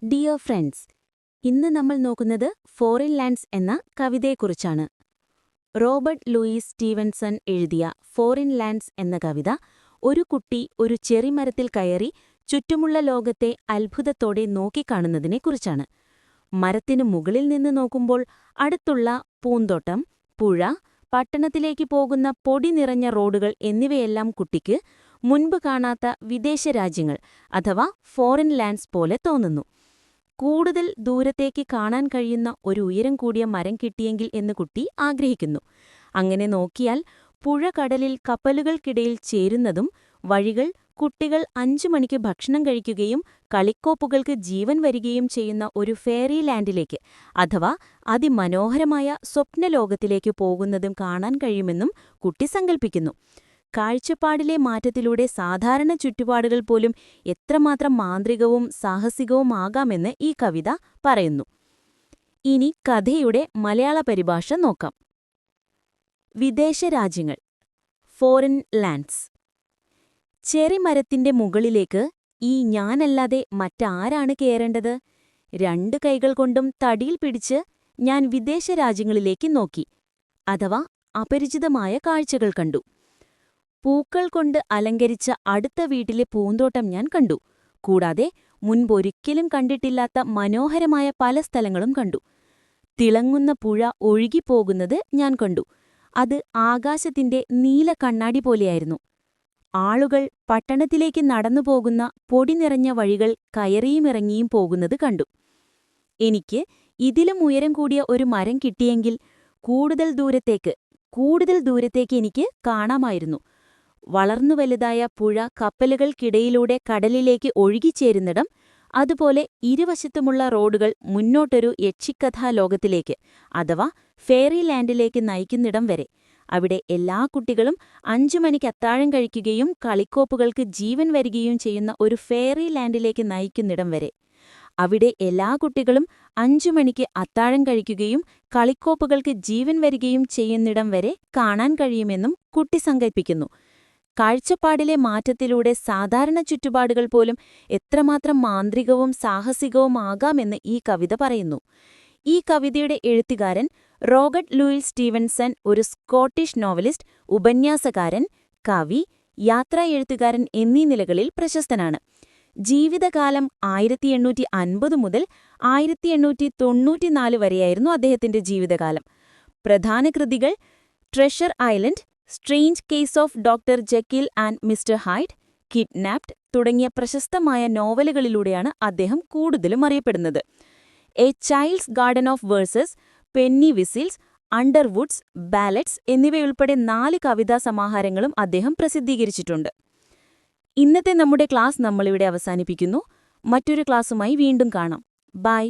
Dear friends, ഇന്ന് നമ്മൾ നോക്കുന്നത് ഫോറിൻ ലാൻഡ്സ് എന്ന കവിതയെക്കുറിച്ചാണ്. റോബർട്ട് ലൂയിസ് സ്റ്റീവൻസൺ എഴുതിയ ഫോറിൻ ലാൻഡ്സ് എന്ന കവിത ഒരു കുട്ടി ഒരു ചെറിമരത്തിൽ കയറി ചുറ്റുമുള്ള ലോകത്തെ അത്ഭുതത്തോടെ നോക്കിക്കാണുന്നതിനെക്കുറിച്ചാണ്. മരത്തിനു മുകളിൽ നിന്ന് നോക്കുമ്പോൾ അടുത്തുള്ള പൂന്തോട്ടം, പുഴ, പട്ടണത്തിലേക്ക് പോകുന്ന പൊടി നിറഞ്ഞ റോഡുകൾ എന്നിവയെല്ലാം കുട്ടിക്ക് മുൻപ് കാണാത്ത വിദേശ രാജ്യങ്ങൾ അഥവാ ഫോറിൻ ലാൻഡ്സ് പോലെ തോന്നുന്നു. കൂടുതൽ ദൂരത്തേക്ക് കാണാൻ കഴിയുന്ന ഒരു ഉയരം കൂടിയ മരം കിട്ടിയെങ്കിൽ എന്ന് കുട്ടി ആഗ്രഹിക്കുന്നു. അങ്ങനെ നോക്കിയാൽ പുഴ കടലിൽ കപ്പലുകൾക്കിടയിൽ ചേരുന്നതും, വഴികൾ കുട്ടികൾ 5 മണിക്ക് ഭക്ഷണം കഴിക്കുകയും കളിക്കോപ്പുകൾക്ക് ജീവൻ വരികയും ചെയ്യുന്ന ഒരു ഫെയറി ലാൻഡിലേക്ക് അഥവാ അതിമനോഹരമായ സ്വപ്നലോകത്തിലേക്ക് പോകുന്നതും കാണാൻ കഴിയുമെന്നും കുട്ടി സങ്കൽപ്പിക്കുന്നു. കാഴ്ചപ്പാടിലെ മാറ്റത്തിലൂടെ സാധാരണ ചുറ്റുപാടുകൾ പോലും എത്രമാത്രം മാന്ത്രികവും സാഹസികവുമാകാമെന്ന് ഈ കവിത പറയുന്നു. ഇനി കഥയുടെ മലയാള പരിഭാഷ നോക്കാം. വിദേശ രാജ്യങ്ങൾ, ഫോറിൻ ലാൻഡ്സ്. ചെറിമരത്തിന്റെ മുകളിലേക്ക് ഈ ഞാനല്ലാതെ മറ്റാരാണ് കയറേണ്ടത്? 2 കൈകൾ കൊണ്ടും തടിയിൽ പിടിച്ച് ഞാൻ വിദേശ രാജ്യങ്ങളിലേക്ക് നോക്കി, അഥവാ അപരിചിതമായ കാഴ്ചകൾ കണ്ടു. പൂക്കൾ കൊണ്ട് അലങ്കരിച്ച അടുത്ത വീട്ടിലെ പൂന്തോട്ടം ഞാൻ കണ്ടു. കൂടാതെ മുൻപൊരിക്കലും കണ്ടിട്ടില്ലാത്ത മനോഹരമായ പല സ്ഥലങ്ങളും കണ്ടു. തിളങ്ങുന്ന പുഴ ഒഴുകിപ്പോകുന്നത് ഞാൻ കണ്ടു. അത് ആകാശത്തിന്റെ നീല കണ്ണാടി പോലെയായിരുന്നു. ആളുകൾ പട്ടണത്തിലേക്ക് നടന്നുപോകുന്ന പൊടി നിറഞ്ഞ വഴികൾ കയറിയുമിറങ്ങിയും പോകുന്നത് കണ്ടു. എനിക്ക് ഇതിലും ഉയരം കൂടിയ ഒരു മരം കിട്ടിയെങ്കിൽ കൂടുതൽ ദൂരത്തേക്ക് എനിക്ക് കാണാമായിരുന്നു. വളർന്നു വലുതായ പുഴ കപ്പലുകൾക്കിടയിലൂടെ കടലിലേക്ക് ഒഴുകിച്ചേരുന്നിടം, അതുപോലെ ഇരുവശത്തുമുള്ള റോഡുകൾ മുന്നോട്ടൊരു യക്ഷിക്കഥാലോകത്തിലേക്ക് അഥവാ ഫെയറി ലാൻഡിലേക്ക് നയിക്കുന്നിടം വരെ. അവിടെ എല്ലാ കുട്ടികളും 5 മണിക്ക് അത്താഴം കഴിക്കുകയും കളിക്കോപ്പുകൾക്ക് ജീവൻ വരികയും ചെയ്യുന്ന ഒരു ഫെയറി ലാൻഡിലേക്ക് നയിക്കുന്നിടം വരെ. അവിടെ എല്ലാ കുട്ടികളും 5 മണിക്ക് അത്താഴം കഴിക്കുകയും കളിക്കോപ്പുകൾക്ക് ജീവൻ വരികയും ചെയ്യുന്നിടം വരെ കാണാൻ കഴിയുമെന്നും കുട്ടി സങ്കൽപ്പിക്കുന്നു. കാഴ്ചപ്പാടിലെ മാറ്റത്തിലൂടെ സാധാരണ ചുറ്റുപാടുകൾ പോലും എത്രമാത്രം മാന്ത്രികവും സാഹസികവുമാകാമെന്ന് ഈ കവിത പറയുന്നു. ഈ കവിതയുടെ എഴുത്തുകാരൻ റോബർട്ട് ലൂയിസ് സ്റ്റീവൻസൺ ഒരു സ്കോട്ടിഷ് നോവലിസ്റ്റ്, ഉപന്യാസകാരൻ, കവി, യാത്രാ എഴുത്തുകാരൻ എന്നീ നിലകളിൽ പ്രശസ്തനാണ്. ജീവിതകാലം 1850 മുതൽ 1894 വരെയായിരുന്നു അദ്ദേഹത്തിന്റെ ജീവിതകാലം. പ്രധാന കൃതികൾ treasure island, strange case of doctor Jekyll and mister Hyde, kidnapped തുടങ്ങിയ പ്രശസ്തമായ നോവലുകളിലൂടെയാണ് അദ്ദേഹം കൂടുതലും അറിയപ്പെടുന്നത്. A child's garden of verses, penny whistles, underwoods, ballads എന്നിവയുൾപ്പെടെ 4 കവിതാ സമാഹാരങ്ങളും അദ്ദേഹം പ്രസിദ്ധീകരിച്ചിട്ടുണ്ട്. ഇന്നത്തെ നമ്മുടെ ക്ലാസ് നമ്മളിവിടെ അവസാനിപ്പിക്കുന്നു. മറ്റൊരു ക്ലാസ്സുമായി വീണ്ടും കാണാം. ബൈ.